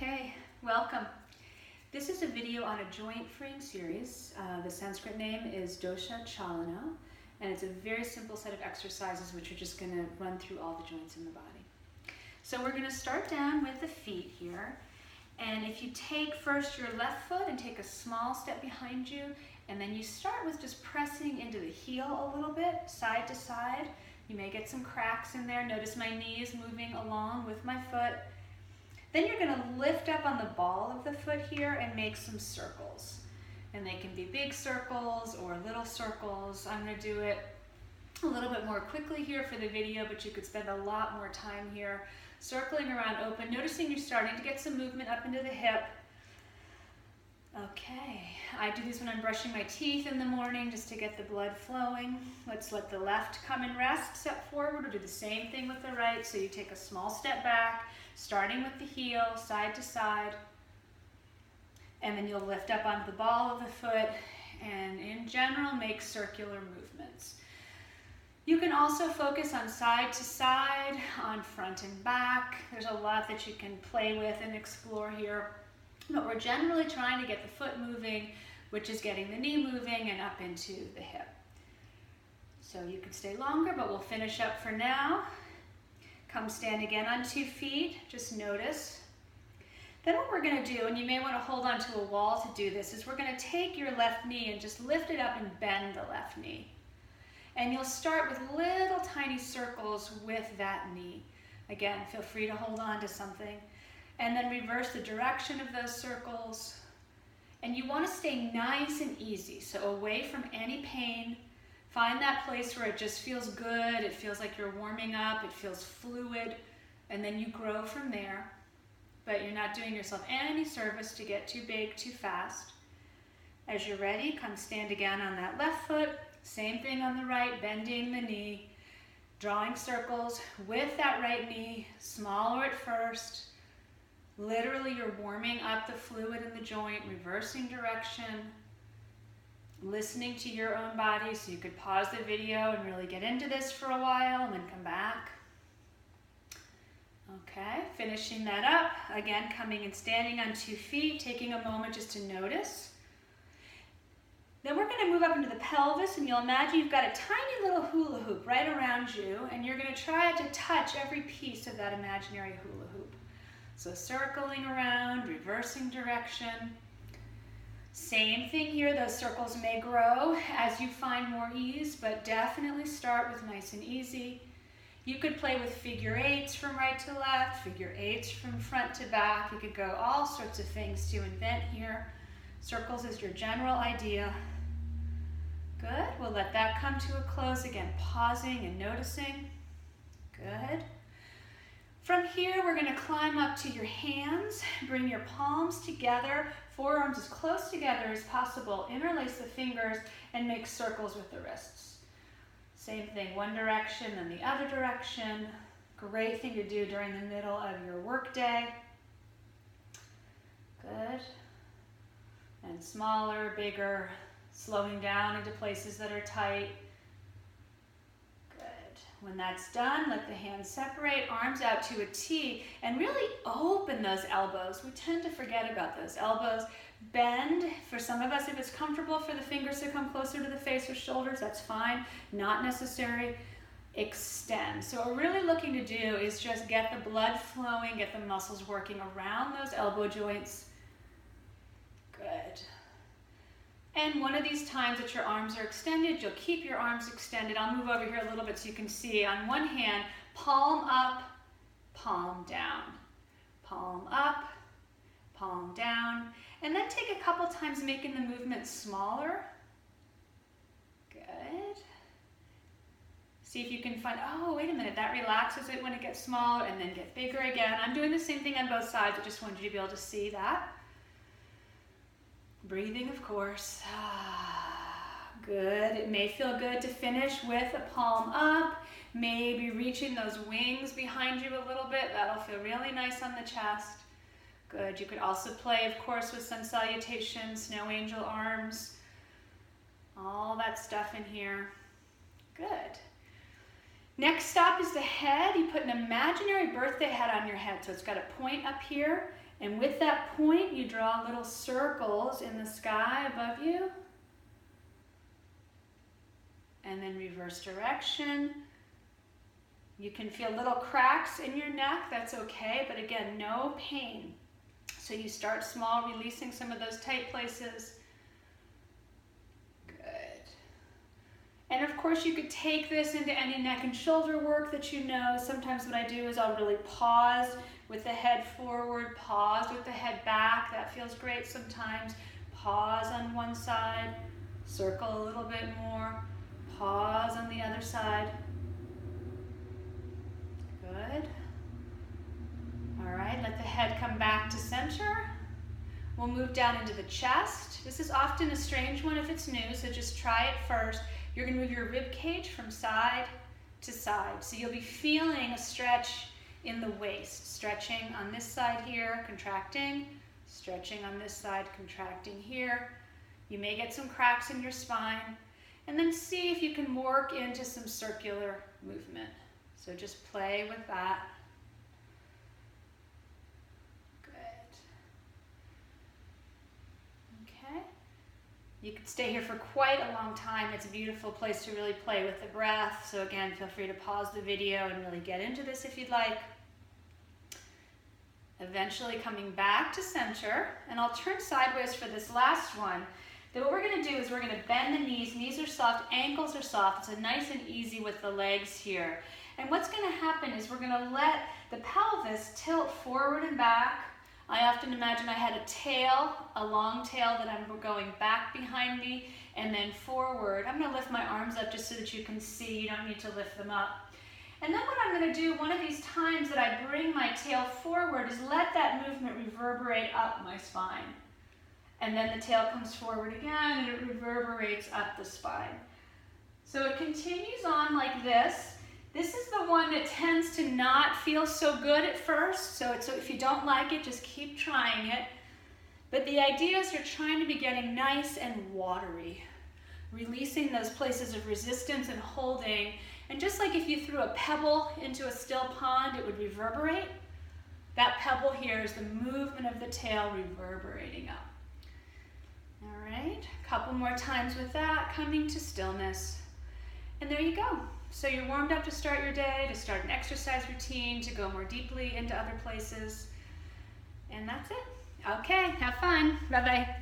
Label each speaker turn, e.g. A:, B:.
A: Okay, welcome. This is a video on a joint freeing series. The Sanskrit name is Dosha Chalana, and it's a very simple set of exercises which are just going to run through all the joints in the body. So we're going to start down with the feet here, and if you take first your left foot and take a small step behind you, and then you start with just pressing into the heel a little bit, side to side. You may get some cracks in there. Notice my knees moving along with my foot. Then you're going to lift up on the ball of the foot here and make some circles. And they can be big circles or little circles. I'm going to do it a little bit more quickly here for the video, but you could spend a lot more time here circling around open, noticing you're starting to get some movement up into the hip. Okay, I do these when I'm brushing my teeth in the morning just to get the blood flowing. Let's let the left come and rest, step forward. We'll do the same thing with the right. So you take a small step back, starting with the heel, side to side, and then you'll lift up onto the ball of the foot and in general make circular movements. You can also focus on side to side, on front and back. There's a lot that you can play with and explore here. But we're generally trying to get the foot moving, which is getting the knee moving and up into the hip. So you could stay longer, but we'll finish up for now. Come stand again on 2 feet, just notice. Then what we're going to do, and you may want to hold on to a wall to do this, is we're going to take your left knee and just lift it up and bend the left knee. And you'll start with little tiny circles with that knee. Again, feel free to hold on to something. And then reverse the direction of those circles. And you want to stay nice and easy, so away from any pain. Find that place where it just feels good, it feels like you're warming up, it feels fluid, and then you grow from there. But you're not doing yourself any service to get too big too fast. As you're ready, come stand again on that left foot. Same thing on the right, bending the knee, drawing circles with that right knee, smaller at first. Literally, you're warming up the fluid in the joint, reversing direction, listening to your own body, so you could pause the video and really get into this for a while and then come back. Okay, finishing that up. Again, coming and standing on 2 feet, taking a moment just to notice. Then we're going to move up into the pelvis, and you'll imagine you've got a tiny little hula hoop right around you, and you're going to try to touch every piece of that imaginary hula hoop. So circling around, reversing direction. Same thing here, those circles may grow as you find more ease, but definitely start with nice and easy. You could play with figure eights from right to left, figure eights from front to back. You could go all sorts of things to invent here. Circles is your general idea. Good, we'll let that come to a close again, pausing and noticing. Good. From here, we're going to climb up to your hands, bring your palms together, forearms as close together as possible, interlace the fingers, and make circles with the wrists. Same thing, one direction, then the other direction. Great thing to do during the middle of your workday. Good. And smaller, bigger, slowing down into places that are tight. When that's done, let the hands separate, arms out to a T, and really open those elbows. We tend to forget about those elbows. Bend, for some of us, if it's comfortable for the fingers to come closer to the face or shoulders, that's fine, not necessary. Extend. So what we're really looking to do is just get the blood flowing, get the muscles working around those elbow joints. Good. And one of these times that your arms are extended, you'll keep your arms extended. I'll move over here a little bit so you can see. On one hand, palm up, palm down. Palm up, palm down. And then take a couple times making the movement smaller. Good. See if you can find, oh, wait a minute, that relaxes it when it gets smaller and then get bigger again. I'm doing the same thing on both sides. I just wanted you to be able to see that. Breathing, of course. Good. It may feel good to finish with a palm up, maybe reaching those wings behind you a little bit. That'll feel really nice on the chest. Good. You could also play, of course, with sun salutations, snow angel arms, all that stuff in here. Good. Next stop is the head. You put an imaginary birthday hat on your head. So it's got a point up here. And with that point, you draw little circles in the sky above you. And then reverse direction. You can feel little cracks in your neck. That's okay. But again, no pain. So you start small, releasing some of those tight places. And of course you could take this into any neck and shoulder work that you know. Sometimes what I do is I'll really pause with the head forward, pause with the head back. That feels great sometimes. Pause on one side, circle a little bit more, pause on the other side. Good. All right, let the head come back to center. We'll move down into the chest. This is often a strange one if it's new, so just try it first. You're going to move your rib cage from side to side. So you'll be feeling a stretch in the waist. Stretching on this side here, contracting. Stretching on this side, contracting here. You may get some cracks in your spine. And then see if you can work into some circular movement. So just play with that. You could stay here for quite a long time. It's a beautiful place to really play with the breath. So again, feel free to pause the video and really get into this if you'd like. Eventually coming back to center, and I'll turn sideways for this last one. Then what we're gonna do is we're gonna bend the knees. Knees are soft, ankles are soft. It's nice and easy with the legs here. And what's gonna happen is we're gonna let the pelvis tilt forward and back. I often imagine I had a tail, a long tail that I'm going back behind me and then forward. I'm gonna lift my arms up just so that you can see. You don't need to lift them up. And then what I'm gonna do, one of these times that I bring my tail forward, is let that movement reverberate up my spine. And then the tail comes forward again and it reverberates up the spine. So it continues on like this. This is the one that tends to not feel so good at first, so if you don't like it, just keep trying it. But the idea is you're trying to be getting nice and watery, releasing those places of resistance and holding. And just like if you threw a pebble into a still pond, it would reverberate. That pebble here is the movement of the tail reverberating up. All right, a couple more times with that, coming to stillness. And there you go. So you're warmed up to start your day, to start an exercise routine, to go more deeply into other places. And that's it. Okay, have fun. Bye-bye.